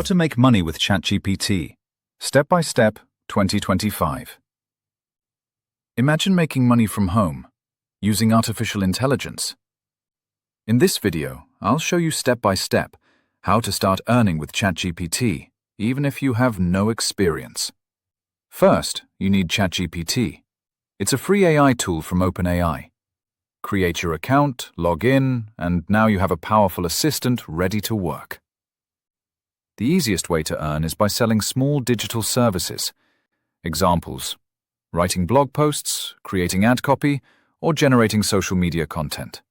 to make money with ChatGPT. Step by Step 2025. Imagine making money from home, using artificial intelligence. In this video, I'll show you step by step how to start earning with ChatGPT, even if you have no experience. First, you need ChatGPT. It's a free AI tool from OpenAI. Create your account, log in, and now you have a powerful assistant ready to work. The easiest way to earn is by selling small digital services. Examples: writing blog posts, creating ad copy, or generating social media content.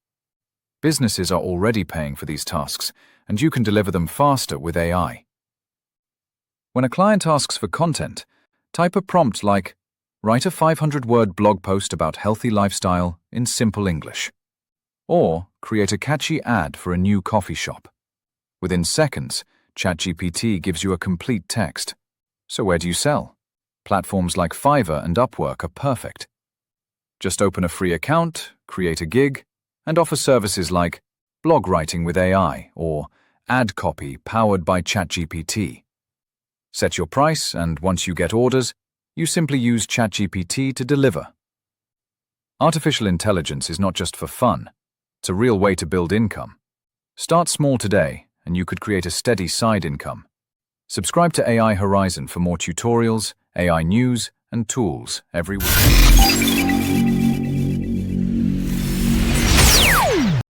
Businesses are already paying for these tasks, and you can deliver them faster with AI. When a client asks for content, type a prompt like, "Write a 500-word blog post about healthy lifestyle in simple English." Or create a catchy ad for a new coffee shop. Within seconds, ChatGPT gives you a complete text. So where do you sell? Platforms like Fiverr and Upwork are perfect. Just open a free account, create a gig, and offer services like blog writing with AI or ad copy powered by ChatGPT. Set your price, and once you get orders, you simply use ChatGPT to deliver. Artificial intelligence is not just for fun. It's a real way to build income. Start small today, and you could create a steady side income. Subscribe to AI Horizon for more tutorials, AI news, and tools every week.